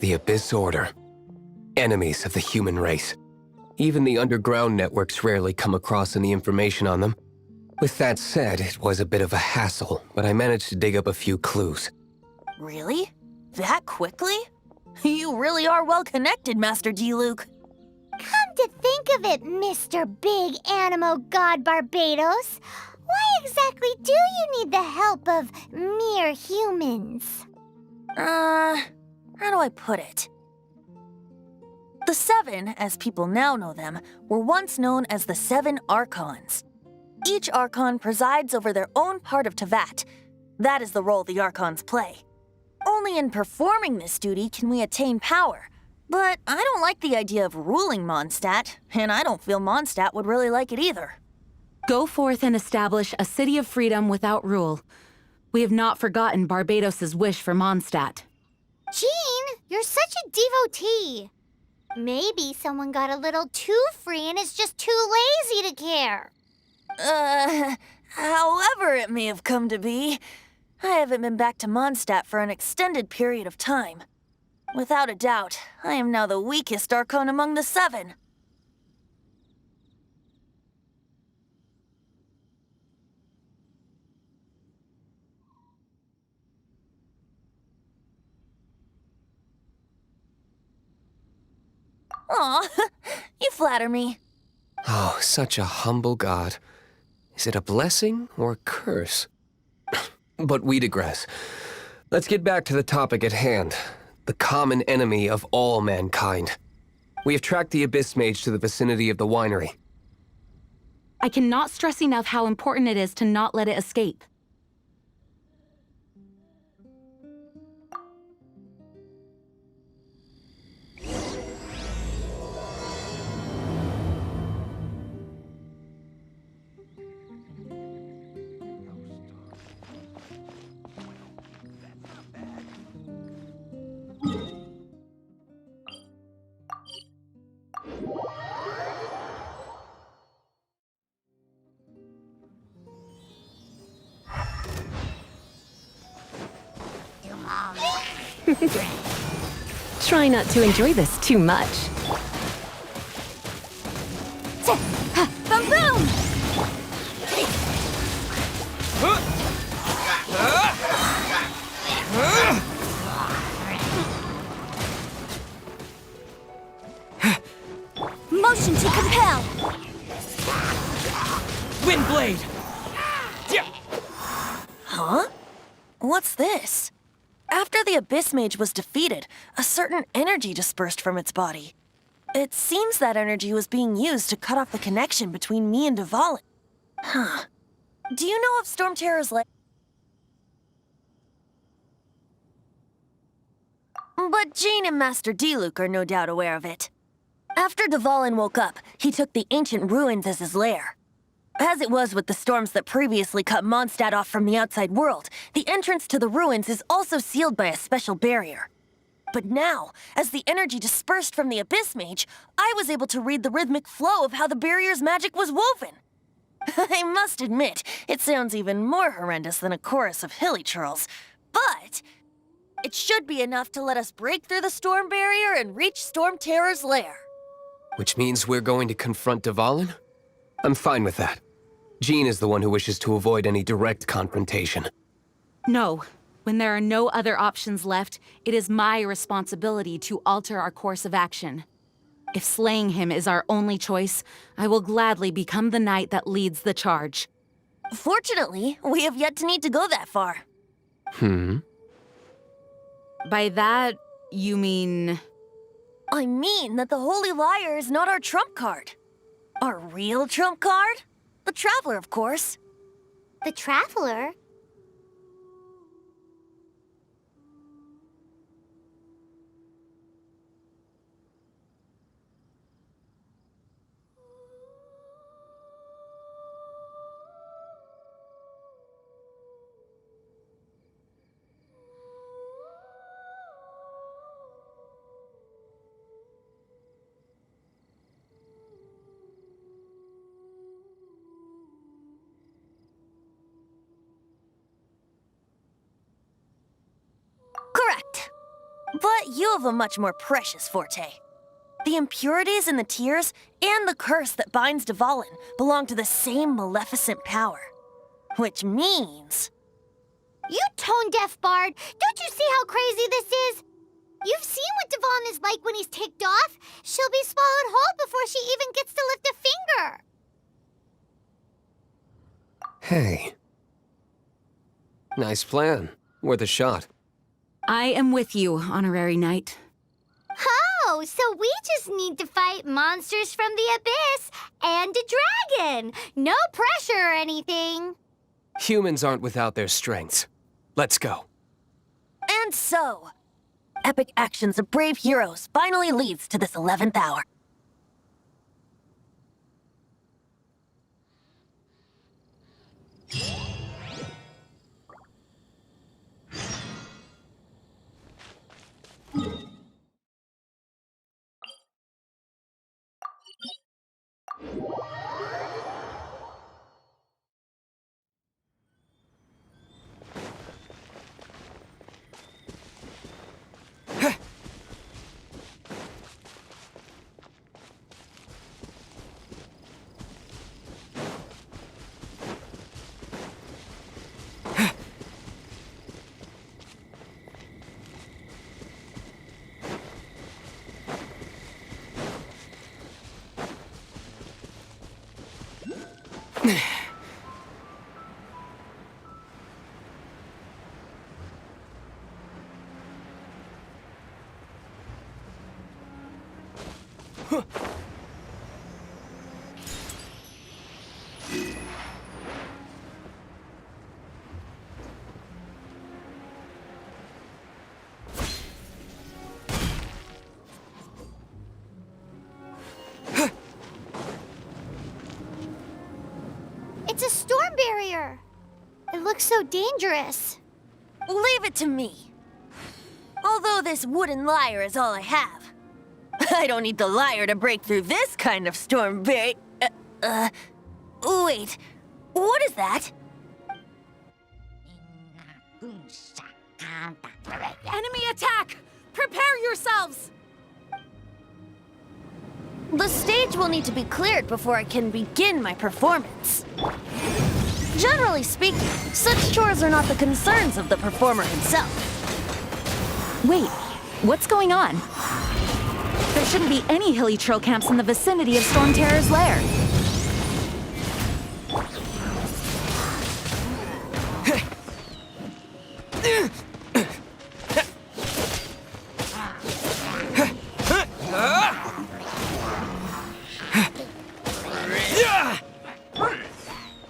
The Abyss Order. Enemies of the human race. Even the underground networks rarely come across any information on them. With that said, it was a bit of a hassle, but I managed to dig up a few clues. Really? That quickly? You really are well connected, Master D-Luke. Come to think of it, Mr. Big Animo God Barbados, why exactly do you need the help of mere humans? How do I put it? The Seven, as people now know them, were once known as the Seven Archons. Each Archon presides over their own part of Teyvat. That is the role the Archons play. Only in performing this duty can we attain power. But I don't like the idea of ruling Mondstadt, and I don't feel Mondstadt would really like it either. Go forth and establish a city of freedom without rule. We have not forgotten Barbados's wish for Mondstadt. Jean, you're such a devotee. Maybe someone got a little too free and is just too lazy to care. However it may have come to be, I haven't been back to Mondstadt for an extended period of time. Without a doubt, I am now the weakest Archon among the Seven. Aw, you flatter me. Oh, such a humble god. Is it a blessing or a curse? But we digress. Let's get back to the topic at hand. The common enemy of all mankind. We have tracked the Abyss Mage to the vicinity of the winery. I cannot stress enough how important it is to not let it escape. Try not to enjoy this too much. Boom boom! Motion to compel! Windblade! Huh? What's this? After the Abyss Mage was defeated, a certain energy dispersed from its body. It seems that energy was being used to cut off the connection between me and Dvalin. Huh. Do you know of Storm Terror's lair? But Jean and Master D-Luke are no doubt aware of it. After Dvalin woke up, he took the ancient ruins as his lair. As it was with the storms that previously cut Mondstadt off from the outside world, the entrance to the ruins is also sealed by a special barrier. But now, as the energy dispersed from the Abyss Mage, I was able to read the rhythmic flow of how the barrier's magic was woven. I must admit, it sounds even more horrendous than a chorus of hilly churls, but it should be enough to let us break through the storm barrier and reach Storm Terror's lair. Which means we're going to confront Dvalin? I'm fine with that. Jean is the one who wishes to avoid any direct confrontation. No. When there are no other options left, it is my responsibility to alter our course of action. If slaying him is our only choice, I will gladly become the knight that leads the charge. Fortunately, we have yet to need to go that far. By that, you mean... I mean that the Holy Liar is not our trump card. Our real trump card? The Traveler, of course. The Traveler? Correct. But you have a much more precious forte. The impurities in the tears and the curse that binds Dvalin belong to the same maleficent power. Which means... You tone-deaf bard! Don't you see how crazy this is? You've seen what Dvalin is like when he's ticked off. She'll be swallowed whole before she even gets to lift a finger. Hey. Nice plan. Worth a shot. I am with you, Honorary Knight. Oh, so we just need to fight monsters from the abyss and a dragon. No pressure or anything. Humans aren't without their strengths. Let's go. And so, epic actions of brave heroes finally leads to this 11th hour. It's a storm barrier. It looks so dangerous. Leave it to me. Although this wooden lyre is all I have. I don't need the lyre to break through this kind of storm barrier. Wait. What is that? Enemy attack! Prepare yourselves! The stage will need to be cleared before I can begin my performance. Generally speaking, such chores are not the concerns of the performer himself. Wait, what's going on? There shouldn't be any hilly trail camps in the vicinity of Storm Terror's lair.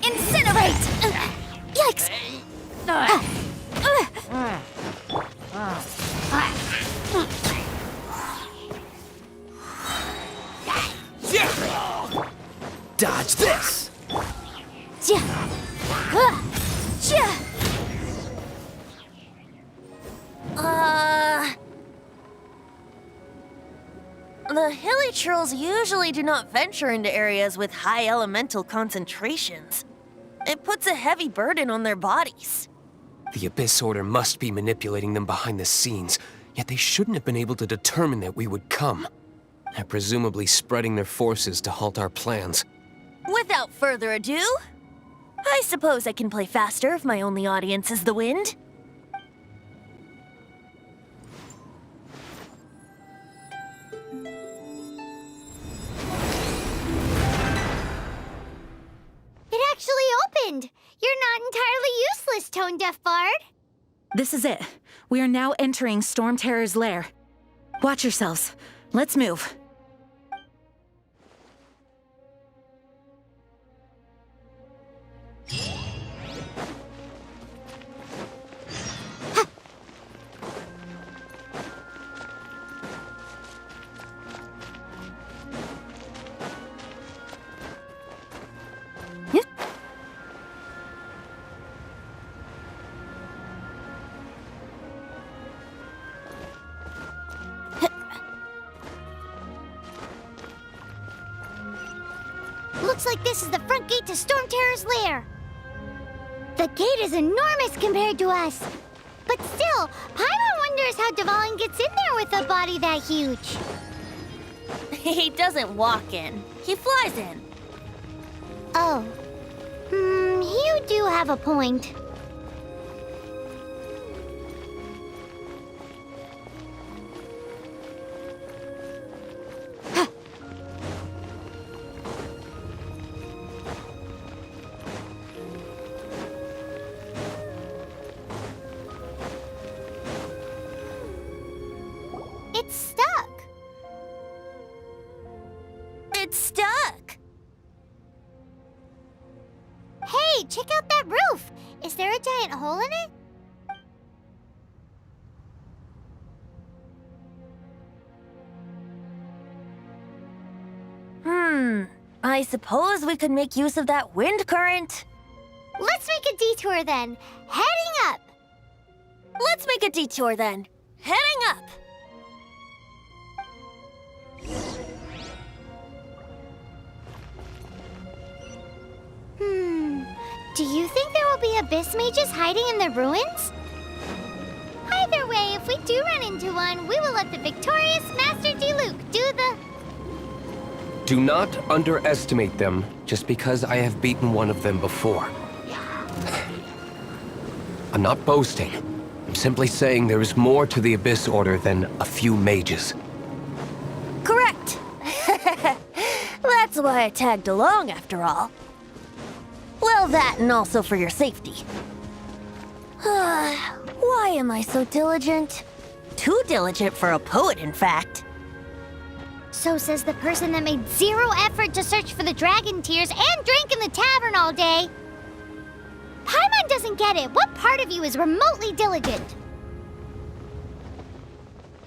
Incinerate! Yikes! Dodge this! The hilly trolls usually do not venture into areas with high elemental concentrations. It puts a heavy burden on their bodies. The Abyss Order must be manipulating them behind the scenes, yet they shouldn't have been able to determine that we would come. They're presumably spreading their forces to halt our plans. Without further ado, I suppose I can play faster if my only audience is the wind. It actually opened. You're not entirely useless, tone-deaf bard. This is it. We are now entering Storm Terror's lair. Watch yourselves. Let's move. Looks like this is the front gate to Storm Terror's lair. The gate is enormous compared to us. But still, Paimon wonders how Dvalin gets in there with a body that huge. He doesn't walk in. He flies in. Oh. You do have a point. It's stuck. It's stuck. Hey, check out that roof. Is there a giant hole in it? I suppose we could make use of that wind current. Let's make a detour then. Heading up. Let's make a detour then. Heading up. Do you think there will be abyss mages hiding in the ruins? Either way, if we do run into one, we will let the victorious Master Diluc do the... Do not underestimate them just because I have beaten one of them before. I'm not boasting. I'm simply saying there is more to the Abyss Order than a few mages. Correct. That's why I tagged along, after all. Well, that and also for your safety. Why am I so diligent? Too diligent for a poet, in fact. So says the person that made zero effort to search for the dragon tears and drank in the tavern all day. Paimon doesn't get it. What part of you is remotely diligent?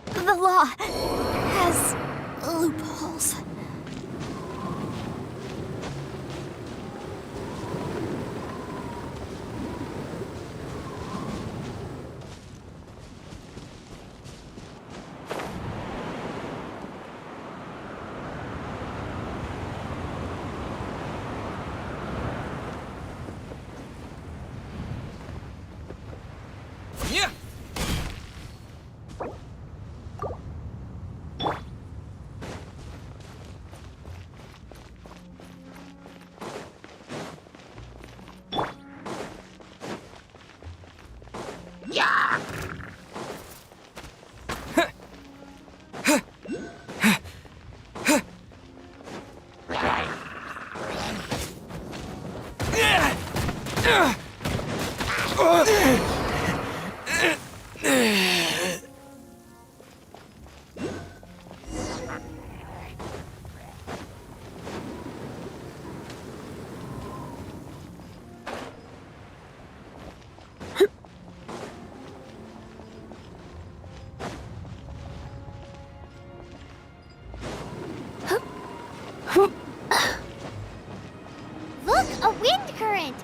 The law has loopholes. Look, a wind current.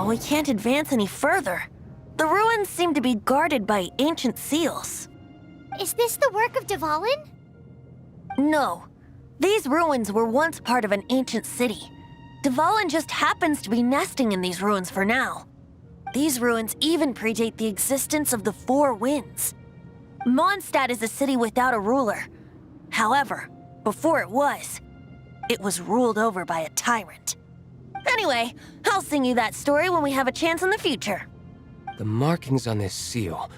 Oh, we can't advance any further. The ruins seem to be guarded by ancient seals. Is this the work of Dvalin? No. These ruins were once part of an ancient city. Dvalin just happens to be nesting in these ruins for now. These ruins even predate the existence of the Four Winds. Mondstadt is a city without a ruler. However, before it was ruled over by a tyrant. Anyway, I'll sing you that story when we have a chance in the future. The markings on this seal.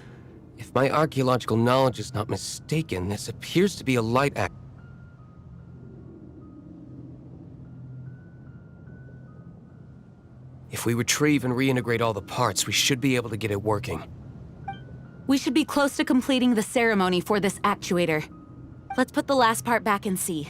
If my archaeological knowledge is not mistaken, this appears to be a light act. If we retrieve and reintegrate all the parts, we should be able to get it working. We should be close to completing the ceremony for this actuator. Let's put the last part back and see.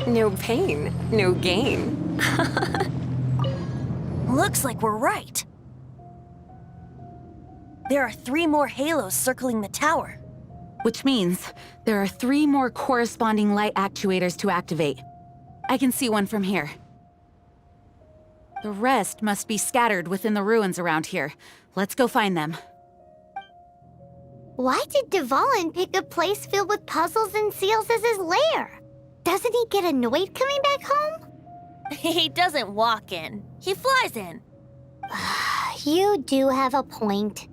No pain, no gain. Looks like we're right. There are 3 more halos circling the tower. Which means there are 3 more corresponding light actuators to activate. I can see one from here. The rest must be scattered within the ruins around here. Let's go find them. Why did Dvalin pick a place filled with puzzles and seals as his lair? Doesn't he get annoyed coming back home? He doesn't walk in. He flies in. You do have a point.